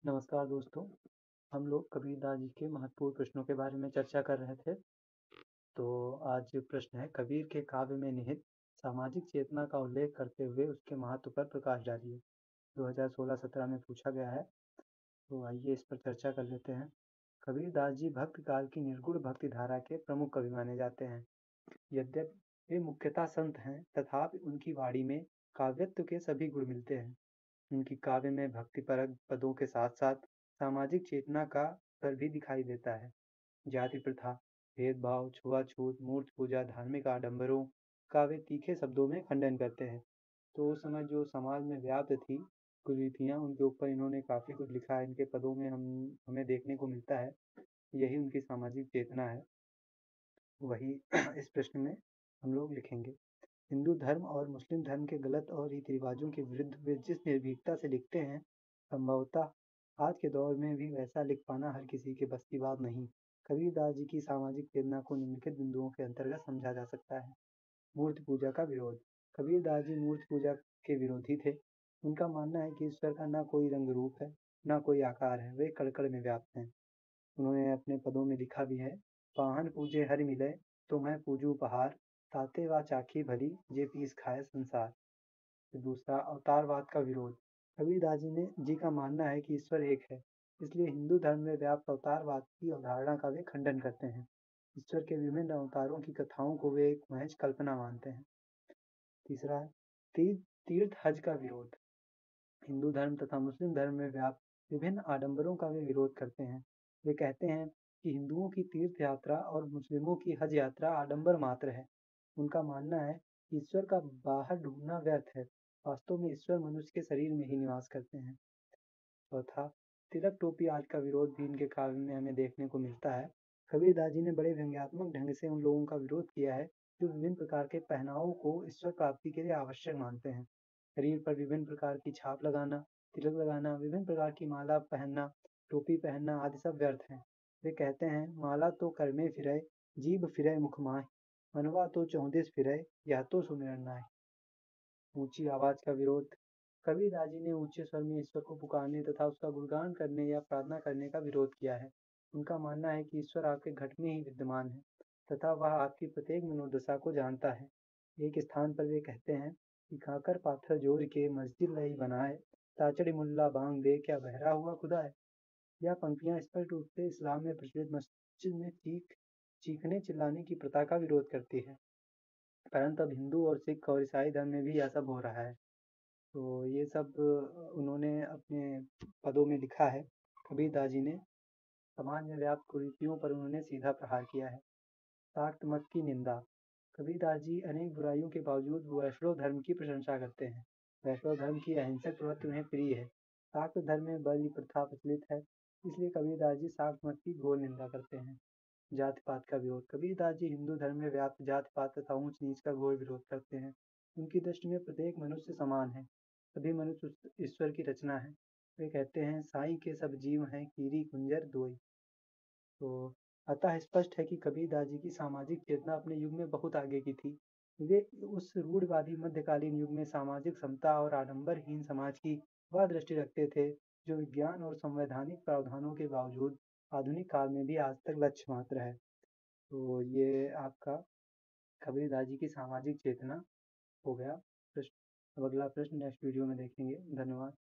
नमस्कार दोस्तों, हम लोग कबीरदास जी के महत्वपूर्ण प्रश्नों के बारे में चर्चा कर रहे थे। तो आज प्रश्न है, कबीर के काव्य में निहित सामाजिक चेतना का उल्लेख करते हुए उसके महत्व पर प्रकाश डालिए। 2016-17 में पूछा गया है। तो आइए इस पर चर्चा कर लेते हैं। कबीरदास जी भक्त काल की निर्गुण भक्ति धारा के प्रमुख कवि माने जाते हैं। यद्यपि वे मुख्यतः संत हैं, तथापि उनकी वाणी में काव्यत्व के सभी गुण मिलते हैं। उनकी काव्य में भक्तिपरक पदों के साथ-साथ सामाजिक चेतना का स्तर भी दिखाई देता है। जाति प्रथा, भेदभाव, छुआछूत, मूर्ति पूजा, धार्मिक आडंबरों का वे तीखे शब्दों में खंडन करते हैं। तो उस समय जो समाज में व्याप्त थी कुरीतियाँ, उनके ऊपर इन्होंने काफ़ी कुछ लिखा है। इनके पदों में हमें देखने को मिलता है, यही उनकी सामाजिक चेतना है। वही इस प्रश्न में हम लोग लिखेंगे। हिंदू धर्म और मुस्लिम धर्म के गलत और रीति रिवाजों के विरुद्ध वे जिस निर्भीकता से लिखते हैं, संभवतः आज के दौर में भी वैसा लिख पाना हर किसी के बस की बात नहीं। कबीरदास जी की सामाजिक चेतना को निम्नलिखित बिंदुओं के अंतर्गत समझा जा सकता है। मूर्ति पूजा का विरोध। कबीरदास जी मूर्ति पूजा के विरोधी थे। उनका मानना है कि ईश्वर का न कोई रंग रूप है, न कोई आकार है, वे कण-कण में व्याप्त हैं। उन्होंने अपने पदों में लिखा भी है, पाहन पूजे हरि मिलै, तो मैं पूजूं पहाड़, ताते वा चाखी भली, जे पीस खाए संसार। फिर दूसरा, अवतारवाद का विरोध। कबीरदास जी का मानना है कि ईश्वर एक है, इसलिए हिंदू धर्म में व्याप्त अवतारवाद की अवधारणा का वे खंडन करते हैं। ईश्वर के विभिन्न अवतारों की कथाओं को वे एक महज कल्पना मानते हैं। तीसरा, तीर्थ हज का विरोध। हिंदू धर्म तथा मुस्लिम धर्म में व्याप्त विभिन्न आडंबरों का वे विरोध करते हैं। वे कहते हैं कि हिंदुओं की तीर्थ यात्रा और मुस्लिमों की हज यात्रा आडंबर मात्र है। उनका मानना है कि ईश्वर का बाहर ढूंढना व्यर्थ है, वास्तव में ईश्वर मनुष्य के शरीर में ही निवास करते हैं। चौथा, तिलक टोपी आदि का विरोध भी इनके काव्य में हमें देखने को मिलता है। कबीरदास जी ने बड़े व्यंग्यात्मक ढंग से उन लोगों का विरोध किया है जो विभिन्न प्रकार के पहनावों को ईश्वर प्राप्ति के लिए आवश्यक मानते हैं। शरीर पर विभिन्न प्रकार की छाप लगाना, तिलक लगाना, विभिन्न प्रकार की माला पहनना, टोपी पहनना आदि सब व्यर्थ हैं। वे कहते हैं, माला तो कर में फिरै, जीभ फिरै मुख माहि, मनवा तो चौदिस फिरै, यह तो सुमिरन नाहि। ऊंची आवाज का विरोध। कबीरदास जी ने ऊंचे स्वर में ईश्वर को पुकारने तथा उसका गुणगान करने या प्रार्थना करने का विरोध किया है। उनका मानना है कि ईश्वर आपके घट में ही विद्यमान है तथा वह आपकी प्रत्येक मनोदशा को जानता है। एक स्थान पर वे कहते हैं कि काकर पाथर जोड़ के मस्जिद लई बनाए, ताचड़ी मुल्ला बांग दे, क्या बहरा हुआ खुदा है। यह पंक्तियां स्पष्ट रूप से इस्लाम में प्रचलित मस्जिद में चीखने चिल्लाने की प्रथा का विरोध करती है, परंतु अब हिंदू और सिख और ईसाई धर्म में भी यह सब हो रहा है। तो ये सब उन्होंने अपने पदों में लिखा है। कबीरदास जी ने समाज में व्याप्त कुरीतियों पर उन्होंने सीधा प्रहार किया है। शाक्त मत की निंदा। कबीरदास जी अनेक बुराइयों के बावजूद वैष्णव धर्म की प्रशंसा करते हैं। वैष्णव धर्म की अहिंसक प्रवृत्ति उन्हें प्रिय है। शाक्त धर्म में बलि प्रथा प्रचलित है, इसलिए कबीरदास जी शाक्त मत की घोर निंदा करते हैं। जाति पात का विरोध। कबीरदास जी हिंदू धर्म में व्याप्त जाति पात तथा ऊंच नीच का घोर विरोध करते हैं। उनकी दृष्टि में प्रत्येक मनुष्य समान है, सभी मनुष्य ईश्वर की रचना है। वे कहते हैं, साईं के सब जीव हैं, कीरी कुंजर दोई। तो अतः स्पष्ट है कि कबीरदास जी की सामाजिक चेतना अपने युग में बहुत आगे की थी। वे उस रूढ़िवादी मध्यकालीन युग में सामाजिक समता और आडंबरहीन समाज की वह दृष्टि रखते थे जो विज्ञान और संवैधानिक प्रावधानों के बावजूद आधुनिक काल में भी आज तक लक्ष्य मात्र है। तो ये आपका कबीरदास जी की सामाजिक चेतना हो गया प्रश्न। अब अगला प्रश्न नेक्स्ट वीडियो में देखेंगे। धन्यवाद।